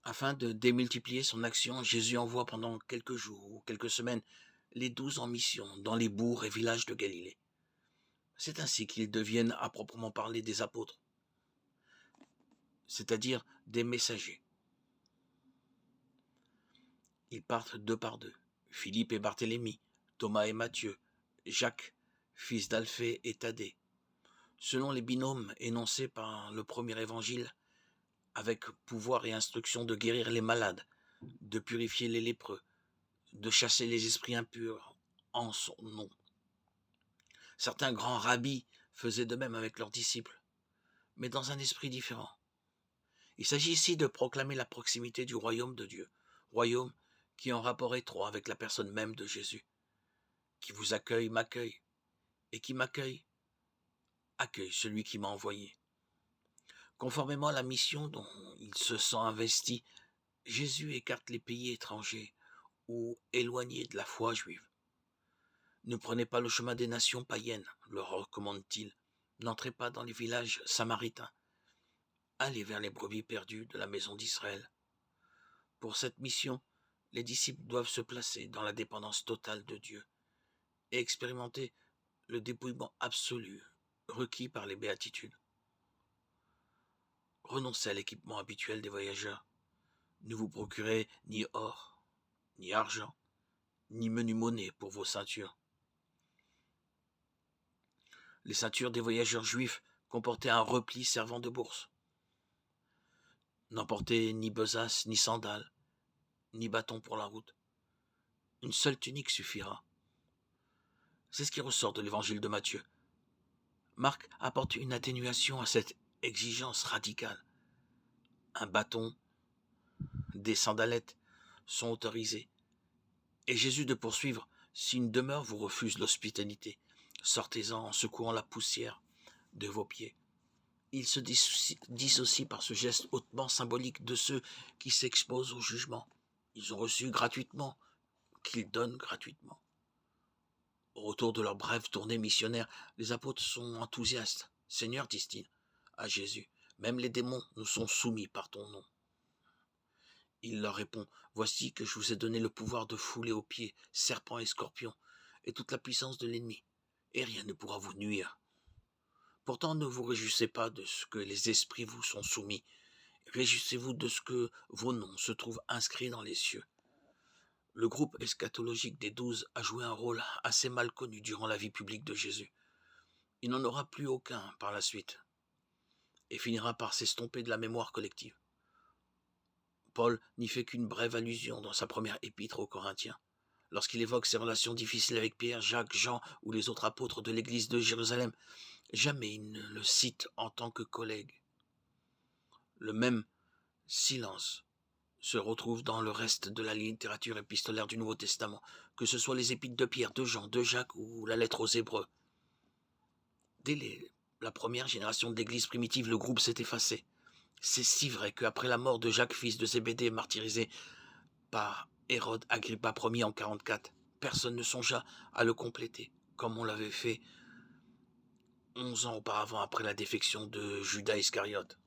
Afin de démultiplier son action, Jésus envoie pendant quelques jours ou quelques semaines les 12 en mission dans les bourgs et villages de Galilée. C'est ainsi qu'ils deviennent à proprement parler des apôtres, c'est-à-dire des messagers. Ils partent deux par deux, Philippe et Barthélemy, Thomas et Matthieu, Jacques, fils d'Alphée et Thaddée, selon les binômes énoncés par le premier évangile, avec pouvoir et instruction de guérir les malades, de purifier les lépreux, de chasser les esprits impurs en son nom. Certains grands rabbis faisaient de même avec leurs disciples, mais dans un esprit différent. Il s'agit ici de proclamer la proximité du royaume de Dieu, royaume qui est en rapport étroit avec la personne même de Jésus. Qui vous accueille m'accueille, et qui m'accueille accueille celui qui m'a envoyé. Conformément à la mission dont il se sent investi, Jésus écarte les pays étrangers ou éloignés de la foi juive. Ne prenez pas le chemin des nations païennes, leur recommande-t-il. N'entrez pas dans les villages samaritains. Allez vers les brebis perdues de la maison d'Israël. Pour cette mission, les disciples doivent se placer dans la dépendance totale de Dieu et expérimenter le dépouillement absolu requis par les béatitudes. Renoncez à l'équipement habituel des voyageurs. Ne vous procurez ni or, ni argent, ni menu monnaie pour vos ceintures. Les ceintures des voyageurs juifs comportaient un repli servant de bourse. N'emportez ni besace, ni sandales, ni bâton pour la route. Une seule tunique suffira. C'est ce qui ressort de l'évangile de Matthieu. Marc apporte une atténuation à cette exigence radicale. Un bâton, des sandalettes sont autorisés. Et Jésus de poursuivre, si une demeure vous refuse l'hospitalité, sortez-en en secouant la poussière de vos pieds. Il se dissocie par ce geste hautement symbolique de ceux qui s'exposent au jugement. Ils ont reçu gratuitement, qu'ils donnent gratuitement. Au retour de leur brève tournée missionnaire, les apôtres sont enthousiastes. « Seigneur, disent-ils à Jésus, même les démons nous sont soumis par ton nom. » Il leur répond, « Voici que je vous ai donné le pouvoir de fouler aux pieds serpents et scorpions, et toute la puissance de l'ennemi, et rien ne pourra vous nuire. Pourtant ne vous réjouissez pas de ce que les esprits vous sont soumis, réjouissez-vous de ce que vos noms se trouvent inscrits dans les cieux. » Le groupe eschatologique des 12 a joué un rôle assez mal connu durant la vie publique de Jésus. Il n'en aura plus aucun par la suite, et finira par s'estomper de la mémoire collective. Paul n'y fait qu'une brève allusion dans sa première épître aux Corinthiens, lorsqu'il évoque ses relations difficiles avec Pierre, Jacques, Jean ou les autres apôtres de l'église de Jérusalem. Jamais il ne le cite en tant que collègue. Le même silence se retrouve dans le reste de la littérature épistolaire du Nouveau Testament, que ce soit les épîtres de Pierre, de Jean, de Jacques ou la lettre aux Hébreux. Dès la première génération de l'église primitive, le groupe s'est effacé. C'est si vrai qu'après la mort de Jacques, fils de Zébédée, martyrisé par Hérode Agrippa Ier en 44, personne ne songea à le compléter, comme on l'avait fait 11 ans auparavant après la défection de Judas Iscariote.